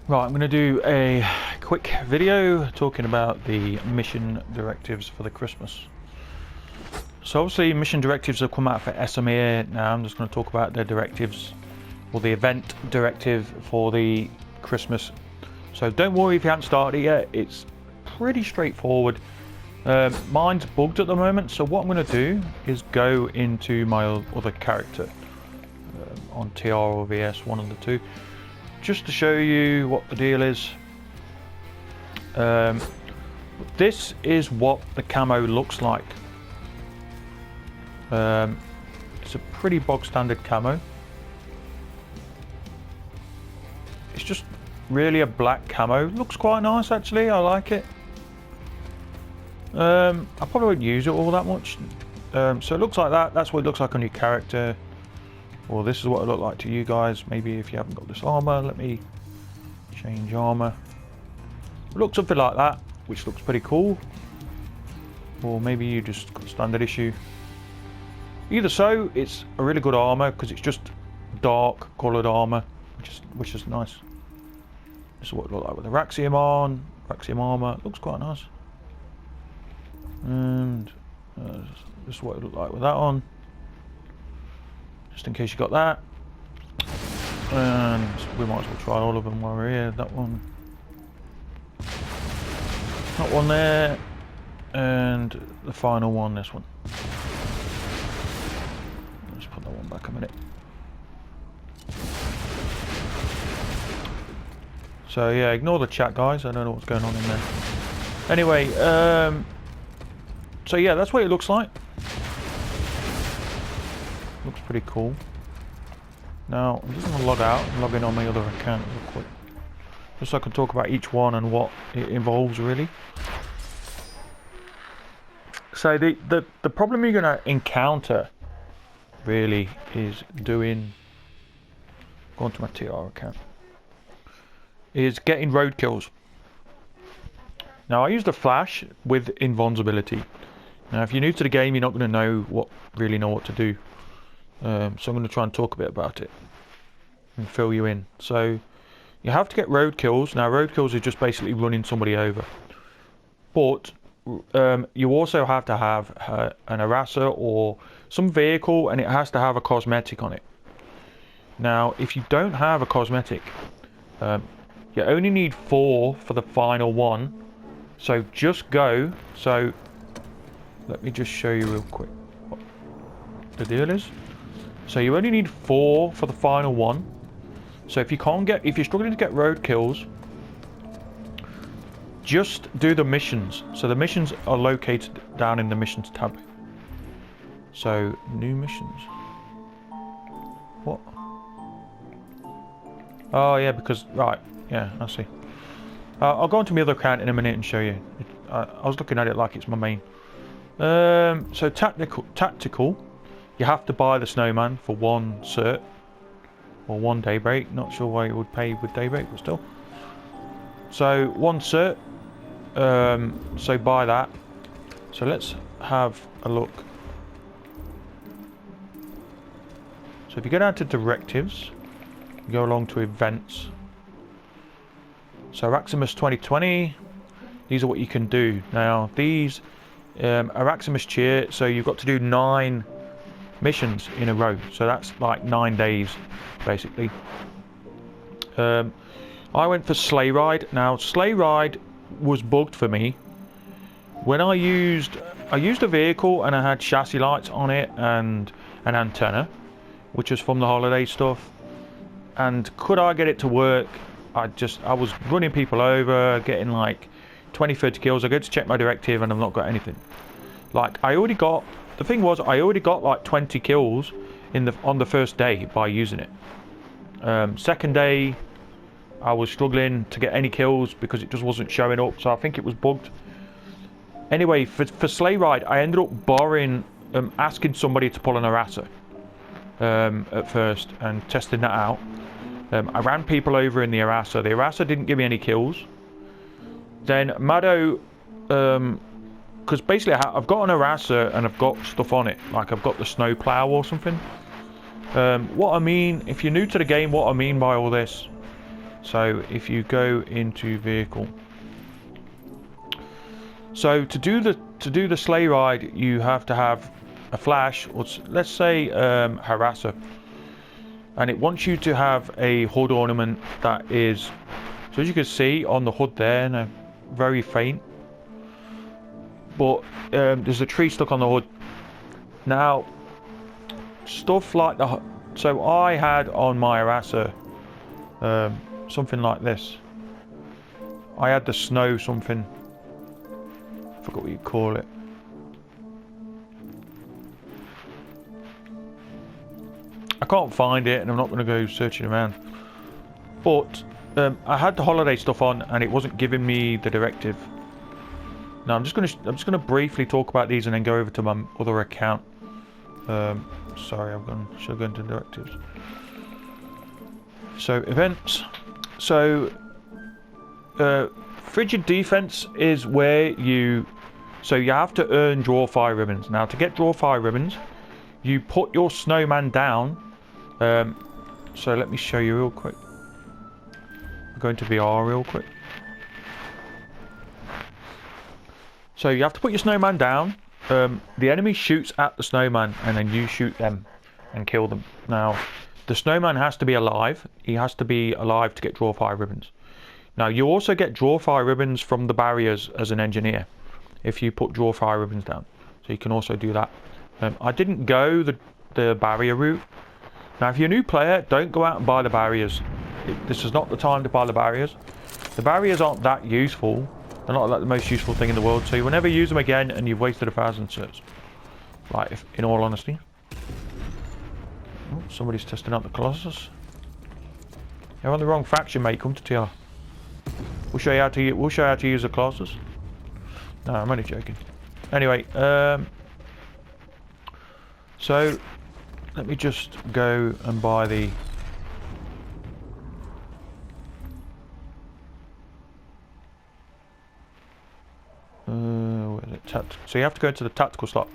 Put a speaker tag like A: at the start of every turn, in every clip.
A: Right, I'm going to do a quick video talking about the mission directives for the Christmas. So obviously mission directives have come out for Esamir. Now I'm just going to talk about the directives, or the event directive for the Christmas. So don't worry if you haven't started it yet, it's pretty straightforward. Mine's bugged at the moment, so what I'm going to do is go into my other character on TR or VS, one of the two, just to show you what the deal is. This is what the camo looks like. It's a pretty bog standard camo. It's just really a black camo. Looks quite nice actually, I like it. I probably won't use it all that much. So it looks like that. That's what it looks like on your character. Or this is what it looked like to you guys. Maybe if you haven't got this armor, let me change armor. It looks something like that, which looks pretty cool. Or maybe you just got standard issue. Either so, it's a really good armor because it's just dark coloured armor, which is nice. This is what it looked like with the Auraxium on. Auraxium armor. It looks quite nice. And this is what it looked like with that on. Just in case you got that. And we might as well try all of them while we're here. That one. That one there. And the final one, this one. Let's put that one back a minute. So yeah, ignore the chat guys, I don't know what's going on in there. Anyway, so yeah, that's what it looks like. Looks pretty cool. Now, I'm just going to log out and log in on my other account real quick. Just so I can talk about each one and what it involves, really. So the problem you're going to encounter, really, is doing... Going to my TR account. Is getting roadkills. Now, I used a flash with invulnerability. Now, if you're new to the game, you're not going to really know what to do. So I'm going to try and talk a bit about it and fill you in. So you have to get road kills. Now road kills are just basically running somebody over, but you also have to have an Harasser or some vehicle, and it has to have a cosmetic on it. Now if you don't have a cosmetic, you only need 4 for the final one, so just go. So let me just show you real quick what the deal is. So you only need 4 for the final one. So if you're struggling to get road kills, just do the missions. So the missions are located down in the missions tab. So new missions. What? Oh yeah, because right, yeah, I see. I'll go onto my other account in a minute and show you. I was looking at it like it's my main. So tactical. You have to buy the Snowman for 1 cert or 1 daybreak. Not sure why it would pay with daybreak, but still. So 1 cert. So buy that. So let's have a look. So if you go down to directives, you go along to events. So Auraximas 2020. These are what you can do. Now these Auraximas cheer. So you've got to do 9 missions in a row, so that's like 9 days basically. I went for sleigh ride. Now sleigh ride was bugged for me when I used a vehicle, and I had chassis lights on it and an antenna, which was from the holiday stuff. And could I get it to work? I was running people over, getting like 20-30 kills. I go to check my directive and I've not got anything. Like the thing was, I already got like 20 kills on the first day by using it. Second day, I was struggling to get any kills because it just wasn't showing up. So I think it was bugged. Anyway, for sleigh ride, I ended up borrowing, asking somebody to pull an Harasser at first and testing that out. I ran people over in the Harasser. The Harasser didn't give me any kills. Then Mado. Because basically I've got an Harasser and I've got stuff on it, like I've got the snow plow or something. What I mean, if you're new to the game, what I mean by all this So if you go into vehicle, so to do the sleigh ride, you have to have a flash, or let's say Harasser, and it wants you to have a hood ornament that is, so as you can see on the hood there, now very faint, but there's a tree stuck on the hood. Now stuff like so I had on my Harasser something like this. I had the snow something, I forgot what you call it. I can't find it, and I'm not going to go searching around. But I had the holiday stuff on, and it wasn't giving me the directive. Now I'm just going to briefly talk about these, and then go over to my other account. Sorry, should have gone to directives. So events. So frigid defense is where you have to earn draw fire ribbons. Now to get draw fire ribbons, you put your snowman down. So let me show you real quick. I'm going to VR real quick. So you have to put your snowman down. The enemy shoots at the snowman, and then you shoot them and kill them. Now the snowman has to be alive. He has to be alive to get draw fire ribbons. Now you also get draw fire ribbons from the barriers as an engineer if you put draw fire ribbons down. So you can also do that. I didn't go the barrier route. Now if you're a new player, don't go out and buy the barriers. This is not the time to buy the barriers. The barriers aren't that useful. They're not like the most useful thing in the world, so you will never use them again, and you've wasted 1,000 certs. Like, in all honesty. Oh, somebody's testing out the Colossus. You're on the wrong faction, mate. Come to TR. We'll show you how to use the Colossus. No, I'm only joking. Anyway, so let me just go and buy the where is it? So you have to go into the tactical slot.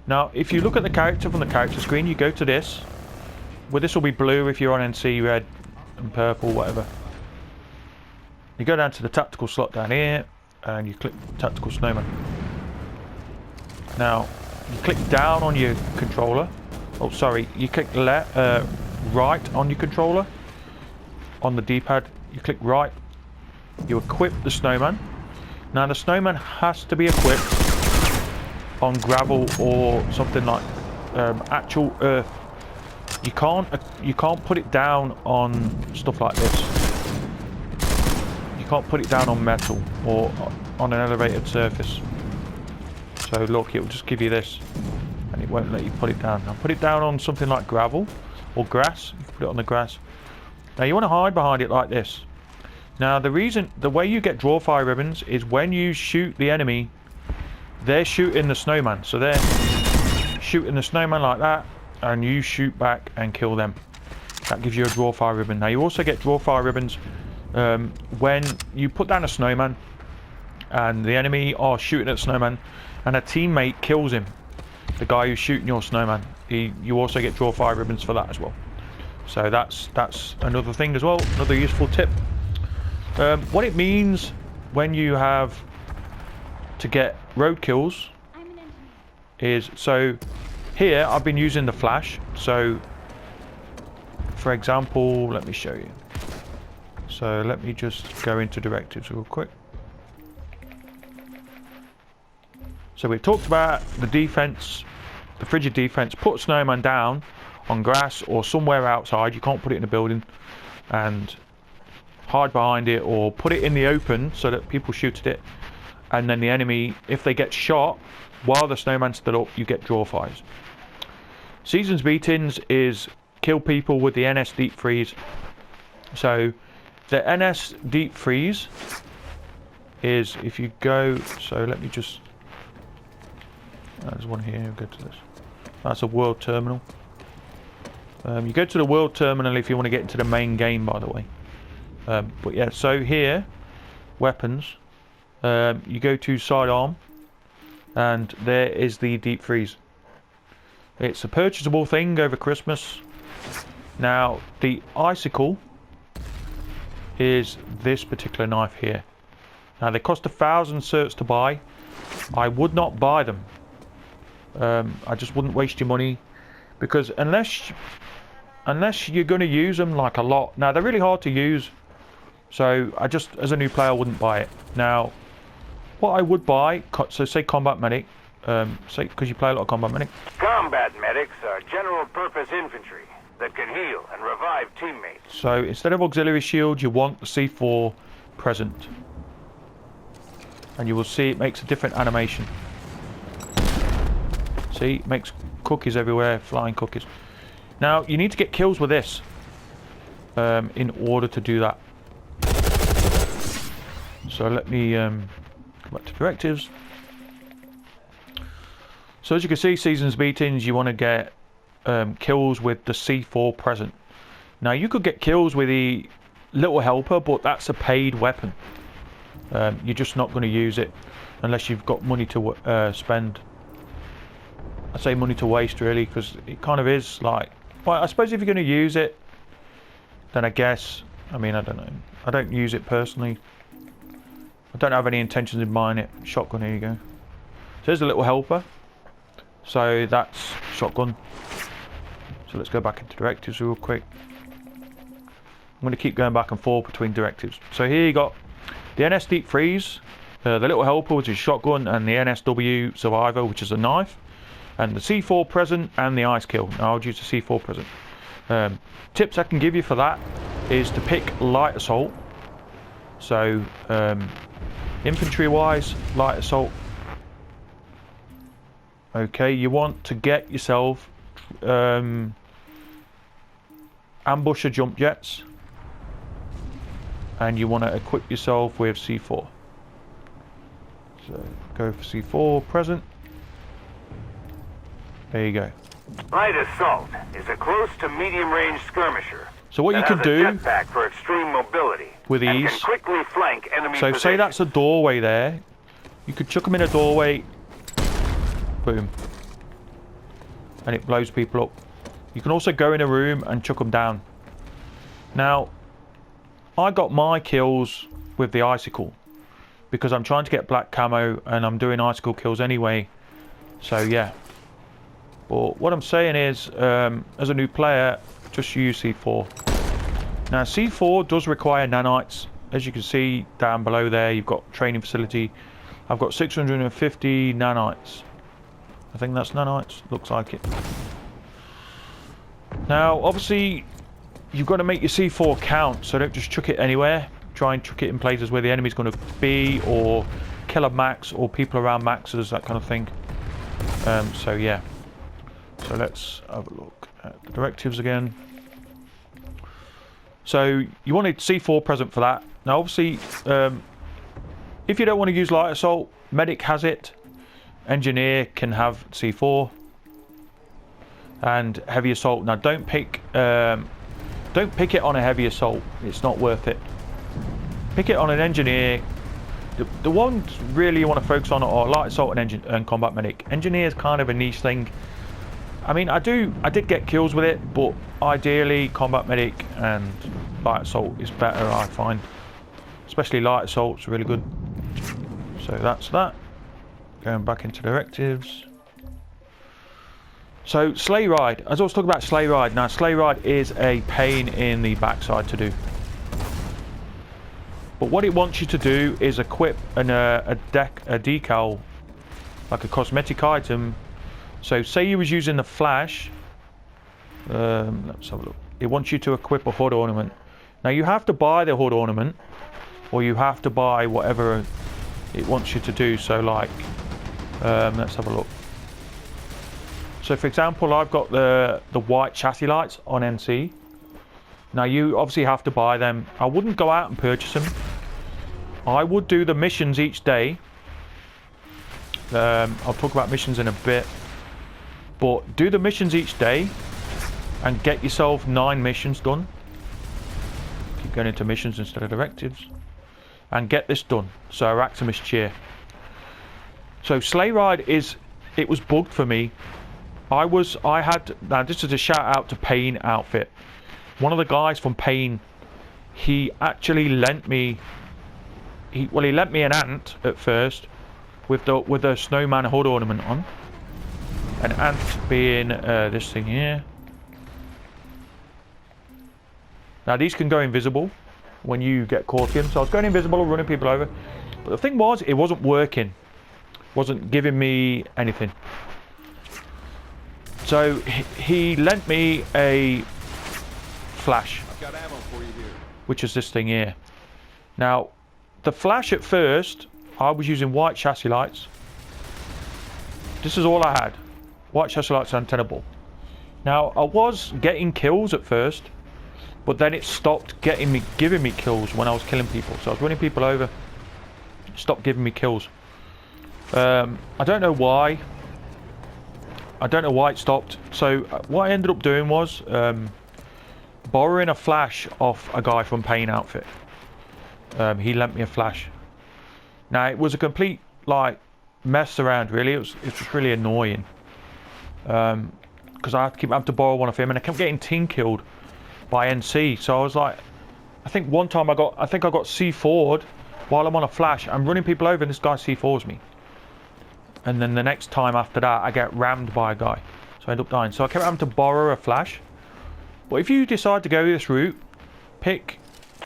A: Now if you look at the character from the character screen, you go to this. Well, this will be blue if you're on NC, red and purple, whatever. You go down to the tactical slot down here, and you click tactical snowman. Now you click down on your controller. Oh, sorry, you click right on your controller. On the D-pad, you click right. You equip the snowman. Now the snowman has to be equipped on gravel or something like actual earth. You can't put it down on stuff like this. You can't put it down on metal or on an elevated surface. So look, it will just give you this, and it won't let you put it down. Now put it down on something like gravel or grass. You can put it on the grass. Now you want to hide behind it like this. Now the way you get draw fire ribbons is when you shoot the enemy, they're shooting the snowman. So they're shooting the snowman like that, and you shoot back and kill them. That gives you a draw fire ribbon. Now you also get draw fire ribbons when you put down a snowman and the enemy are shooting at the snowman and a teammate kills him, the guy who's shooting your snowman. You also get draw fire ribbons for that as well. So that's another thing as well, another useful tip. What it means when you have to get road kills is, so here I've been using the flash. So for example, let me show you. So let me just go into directives real quick. So we've talked about the defense, the frigid defense. Put snowman down on grass or somewhere outside. You can't put it in a building, and hide behind it or put it in the open so that people shoot at it, and then the enemy, if they get shot while the snowman's still up, you get draw fires. Seasons beatings is kill people with the NS deep freeze. So the NS deep freeze is, if you go, so let me just, there's one here, go to this. That's a world terminal. You go to the world terminal if you want to get into the main game, by the way. But yeah, so here, weapons, you go to sidearm, and there is the deep freeze. It's a purchasable thing over Christmas. Now the icicle is this particular knife here. Now they cost 1,000 certs to buy. I would not buy them. I just wouldn't waste your money, because unless you're going to use them like a lot. Now they're really hard to use, so I just, as a new player, I wouldn't buy it. Now what I would buy, so say combat medic, say, because you play a lot of combat medic.
B: Combat medics are general purpose infantry that can heal and revive teammates.
A: So instead of auxiliary shield, you want the C4 present, and you will see it makes a different animation. See, it makes cookies everywhere, flying cookies. Now you need to get kills with this in order to do that. So let me go back to directives. So as you can see, seasons beatings, you want to get kills with the C4 present. Now you could get kills with the little helper, but that's a paid weapon. You're just not going to use it unless you've got money to spend. I say money to waste, really, because it kind of is like, well, I suppose if you're going to use it, then I guess, I mean, I don't know. I don't use it personally. I don't have any intentions in buying it. Shotgun, here you go. So there's a little helper. So that's shotgun. So let's go back into directives real quick. I'm going to keep going back and forth between directives. So here you got the NS Deep Freeze, the little helper, which is shotgun, and the NSW Survivor, which is a knife, and the C4 present and the ice kill. Now I'll use the C4 present. Tips I can give you for that is to pick light assault. So infantry wise, light assault. Okay, you want to get yourself ambusher jump jets, and you want to equip yourself with C4. So go for C4 present. There you go.
B: Light assault is a close to medium range skirmisher.
A: So what you can do
B: jetpack for extreme mobility
A: with these,
B: and can quickly flank enemy
A: so
B: positions.
A: say that's a doorway there, you could chuck them in a doorway, boom, and it blows people up. You can also go in a room and chuck them down. Now I got my kills with the icicle because I'm trying to get black camo and I'm doing icicle kills anyway, so yeah. But what I'm saying is, as a new player, just use C4. Now C4 does require nanites. As you can see down below there, you've got training facility. I've got 650 nanites. I think that's nanites, looks like it. Now obviously you've got to make your C4 count, so don't just chuck it anywhere. Try and chuck it in places where the enemy's going to be, or kill a max, or people around maxes, that kind of thing. So yeah. So let's have a look at the directives again. So you wanted C4 present for that. Now obviously, if you don't want to use light assault, medic has it. Engineer can have C4. And heavy assault. Now don't pick it on a heavy assault. It's not worth it. Pick it on an engineer. The ones really you want to focus on are light assault and combat medic. Engineer is kind of a niche thing. I mean, I did get kills with it, but ideally combat medic and light assault is better, I find. Especially light assault's really good. So that's that. Going back into directives. So sleigh ride. As I was talking about sleigh ride. Now sleigh ride is a pain in the backside to do. But what it wants you to do is equip a decal, like a cosmetic item. So say you was using the flash, let's have a look. It wants you to equip a hood ornament. Now you have to buy the hood ornament, or you have to buy whatever it wants you to do. So like, let's have a look. So for example, I've got the white chassis lights on NC. Now you obviously have to buy them. I wouldn't go out and purchase them. I would do the missions each day. I'll talk about missions in a bit. But do the missions each day and get yourself 9 missions done. Keep going into missions instead of directives. And get this done. So Auraximas cheer. So sleigh ride it was bugged for me. Now this is a shout out to Pain Outfit. One of the guys from Pain he actually lent me. He lent me an ant at first with the Snowman hood ornament on. An ant being this thing here. Now these can go invisible when you get caught in. So I was going invisible or running people over. But the thing was, it wasn't working. Wasn't giving me anything. So he lent me a flash.
C: I've got ammo for you here.
A: Which is this thing here. Now, the flash at first, I was using white chassis lights. This is all I had. White chassis lights and untenable. Now, I was getting kills at first, but then it stopped giving me kills when I was killing people. So I was running people over. It stopped giving me kills. I don't know why. I don't know why it stopped. So what I ended up doing was borrowing a flash off a guy from Pain Outfit. He lent me a flash. Now it was a complete like mess around really. It was just really annoying. Because I had to keep having to borrow one of him, and I kept getting team killed by NC. So I was like, I think one time I got C4'd while I'm on a flash. I'm running people over and this guy C4's me. And then the next time after that, I get rammed by a guy. So I end up dying. So I kept having to borrow a flash. But if you decide to go this route, pick...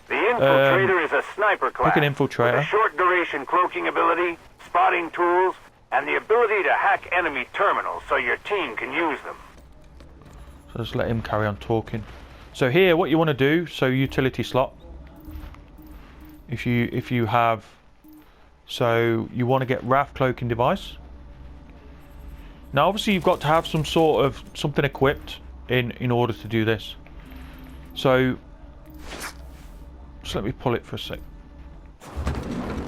B: The Infiltrator is a sniper class.
A: Pick an Infiltrator.
B: With a short duration cloaking ability, spotting tools, and the ability to hack enemy terminals so your team can use them.
A: So just let him carry on talking. So here, what you want to do, so utility slot. If you have... So you want to get RAF cloaking device. Now obviously you've got to have some sort of something equipped in order to do this. So just let me pull it for a sec.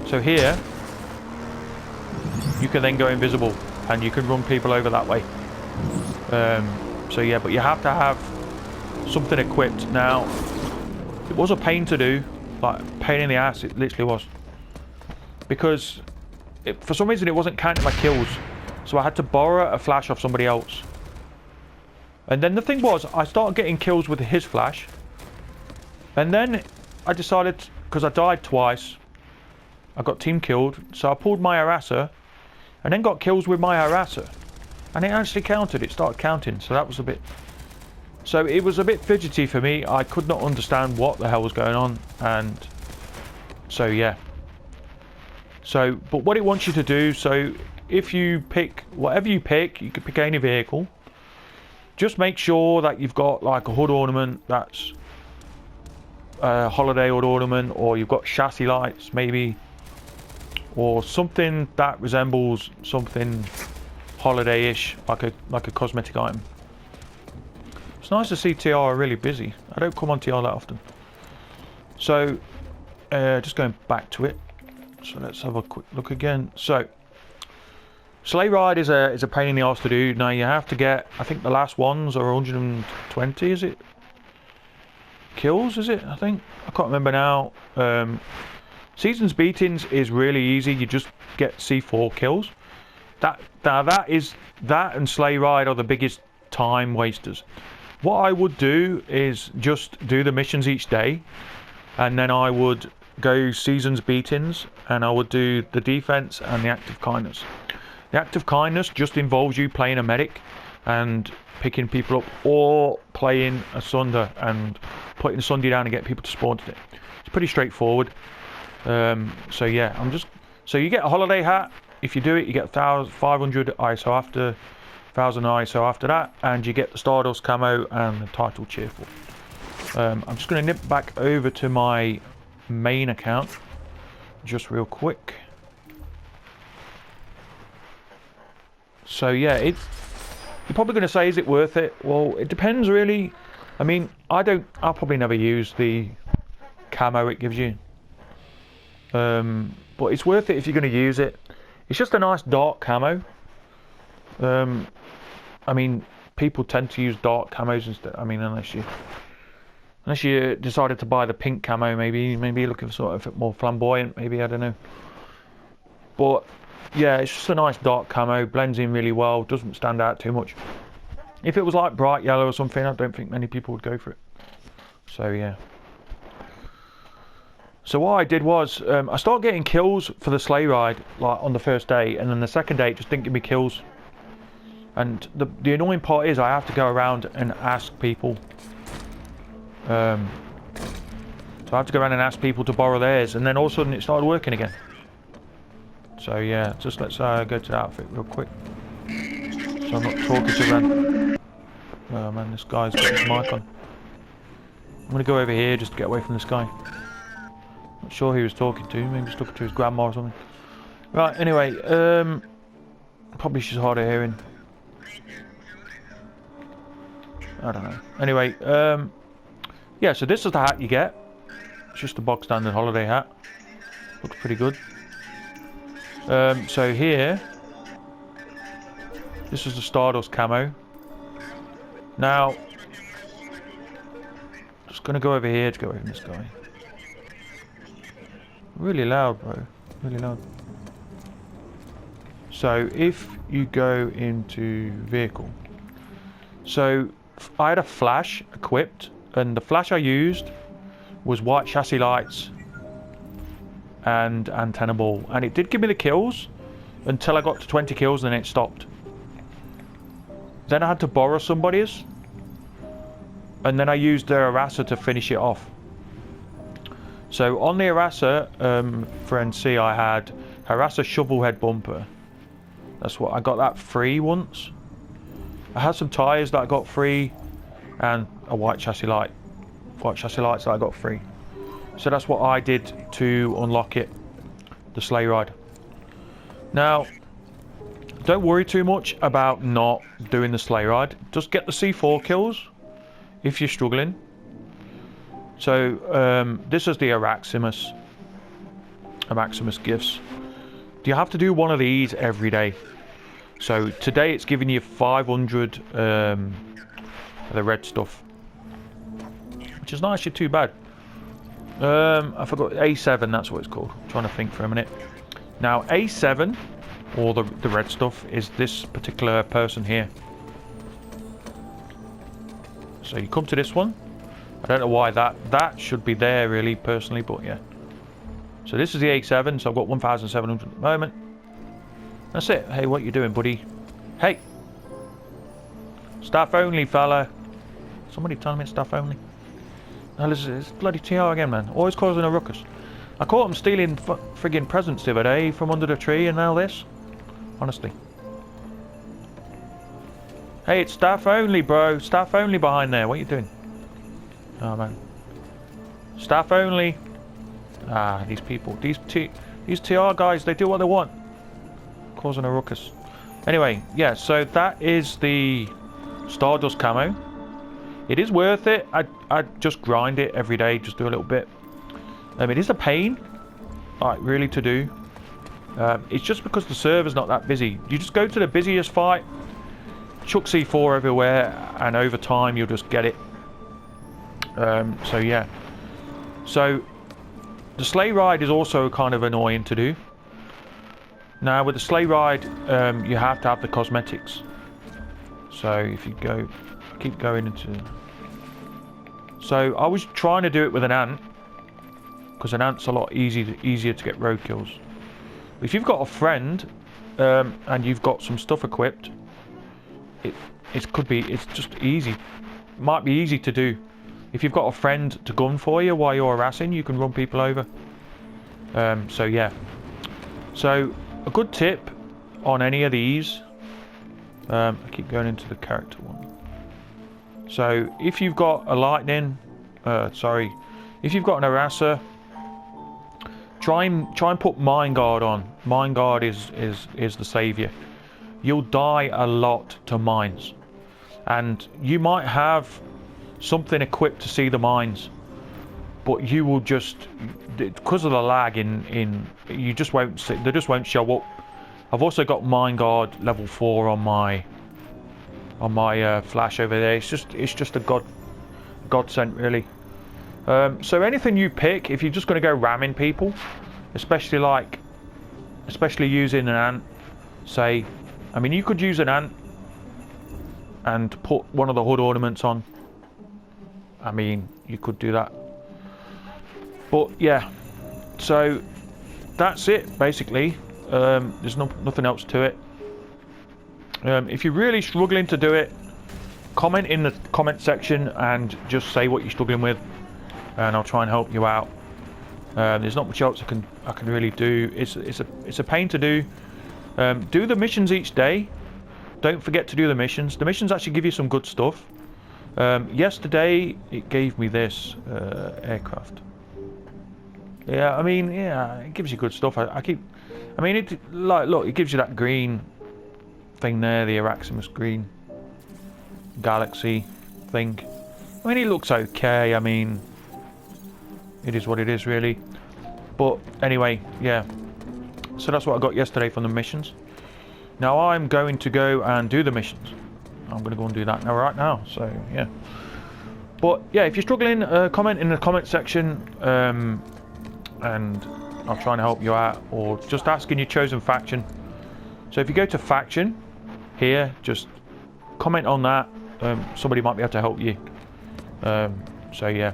A: So here you can then go invisible and you can run people over that way. So yeah, but you have to have something equipped. Now it was a pain to do, like pain in the ass, it literally was. Because for some reason it wasn't counting my kills. So I had to borrow a flash off somebody else. And then the thing was, I started getting kills with his flash. And then I decided, because I died twice, I got team killed. So I pulled my Harasser and then got kills with my Harasser. And it actually counted, it started counting. So that was a bit... So it was a bit fidgety for me. I could not understand what the hell was going on. And so yeah. So, but what it wants you to do, so if you pick, whatever you could pick any vehicle. Just make sure that you've got like a hood ornament that's a holiday hood ornament, or you've got chassis lights maybe, or something that resembles something holiday-ish, like a cosmetic item. It's nice to see TR are really busy. I don't come on TR that often. So, just going back to it. So let's have a quick look again. So, sleigh ride is a pain in the arse to do. Now you have to get, I think the last ones are 120, is it? Kills, is it? I think. I can't remember now. Seasons beatings is really easy. You just get C4 kills. That and sleigh ride are the biggest time wasters. What I would do is just do the missions each day, and then I would go seasons beatings, and I would do the defense and the act of kindness. The act of kindness just involves you playing a medic and picking people up, or playing a sunder and putting a sundy down and get people to spawn to it. It's pretty straightforward. So yeah, so you get a holiday hat. If you do it, you get 500 ISO after 1000 ISO after that, and you get the Stardust camo and the title cheerful. I'm just going to nip back over to my main account just real quick. So yeah, you're probably going to say, is it worth it? Well, it depends really. I mean, I'll probably never use the camo it gives you, but it's worth it if you're going to use it. It's just a nice dark camo. I mean, people tend to use dark camos instead. I mean, unless you decided to buy the pink camo, maybe you're looking for sort of more flamboyant, maybe, I don't know. But yeah, it's just a nice dark camo, blends in really well, doesn't stand out too much. If it was like bright yellow or something, I don't think many people would go for it. So yeah. So what I did was, I started getting kills for the sleigh ride, like on the first day, and then the second day it just didn't give me kills. And the annoying part is I have to go around and ask people. So I have to go around and ask people to borrow theirs, and then all of a sudden it started working again. So yeah, just let's go to the outfit real quick. So I'm not talking to them. Oh man, this guy's got his mic on. I'm gonna go over here just to get away from this guy. Not sure who he was talking to, maybe he's talking to his grandma or something. Right, anyway, probably she's hard of hearing. I don't know. Anyway, yeah, so this is the hat you get. It's just a bog standard holiday hat. Looks pretty good. So here, this is the Stardust camo. Now, just gonna go over here to get away from this guy. Really loud, bro. Really loud. So if you go into vehicle, so I had a flash equipped, and the flash I used was white chassis lights and antenna ball, and it did give me the kills until I got to 20 kills, and then it stopped. Then I had to borrow somebody's, and then I used the Harasser to finish it off. So on the Harasser, for NC, I had Harasser shovel head bumper. That's what I got, that free once. I had some tyres that I got free, and a white chassis light. White chassis lights that I got free. So that's what I did to unlock it, the sleigh ride. Now, don't worry too much about not doing the sleigh ride. Just get the C4 kills if you're struggling. So this is the Auraximas gifts. You have to do one of these every day. So today it's giving you 500 of the red stuff, which is not actually too bad. I forgot A7, that's what it's called. I'm trying to think for a minute. Now A7, or the red stuff, is this particular person here. So you come to this one. I don't know why that should be there really, personally, but yeah. So this is the A7, so I've got 1,700 at the moment. That's it. Hey, what you doing, buddy? Hey! Staff only, fella. Somebody tell me it's staff only. No, this is bloody TR again, man. Always causing a ruckus. I caught him stealing friggin' presents the other day from under the tree, and now this. Honestly. Hey, it's staff only, bro. Staff only behind there. What are you doing? Oh, man. Staff only. Ah, these people. These TR guys, they do what they want. Causing a ruckus. Anyway, yeah, so that is the Stardust camo. It is worth it. I just grind it every day, just do a little bit. It is a pain, like, really, to do. It's just because the server's not that busy. You just go to the busiest fight, chuck C4 everywhere, and over time you'll just get it. So yeah. So the sleigh ride is also kind of annoying to do. Now with the sleigh ride, you have to have the cosmetics. So if you go, keep going into. So I was trying to do it with an ant, because an ant's a lot easier to get road kills. If you've got a friend, and you've got some stuff equipped, it's just easy. Might be easy to do. If you've got a friend to gun for you while you're harassing, you can run people over. So yeah. So a good tip on any of these. I keep going into the character one. So if you've got a lightning, if you've got an Harasser, try and put Mind Guard on. Mind Guard is the saviour. You'll die a lot to mines, and you might have something equipped to see the mines, but you will just, because of the lag you just won't see, they just won't show up. I've also got Mind Guard level 4 on my flash over there. It's just a godsend really. So anything you pick, if you're just going to go ramming people, especially using an ant, say, I mean, you could use an ant and put one of the hood ornaments on. I mean, you could do that. But yeah, So that's it basically. There's nothing else to it. If you're really struggling to do it, comment in the comment section and just say what you're struggling with, and I'll try and help you out. There's not much else I can really do. It's a pain to do. Do the missions each day. Don't forget to do the missions. The missions actually give you some good stuff. Yesterday it gave me this aircraft. Yeah, I mean, yeah, it gives you good stuff. I mean, look, it gives you that green thing there, the Auraximas green galaxy thing. I mean, it looks okay. I mean, it is what it is, really. But anyway, yeah. So that's what I got yesterday from the missions. Now I'm going to go and do the missions. I'm going to go and do that now, right now. So yeah. But yeah, if you're struggling, comment in the comment section, and I'll try and help you out, or just ask in your chosen faction. So if you go to faction here, just comment on that. Somebody might be able to help you. So yeah,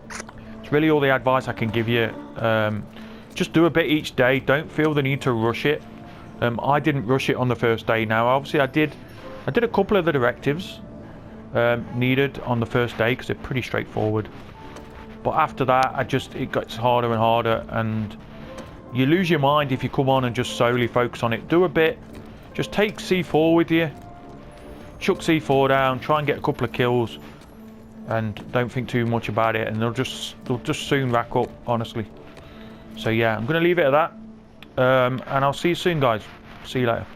A: it's really all the advice I can give you. Just do a bit each day. Don't feel the need to rush it. I didn't rush it on the first day. Now obviously I did a couple of the directives needed on the first day because they're pretty straightforward. But after that, it gets harder and harder, and you lose your mind if you come on and just solely focus on it. Do a bit. Just take C4 with you. Chuck C4 down. Try and get a couple of kills, and don't think too much about it. And they'll just soon rack up, honestly. So yeah, I'm going to leave it at that. And I'll see you soon, guys. See you later.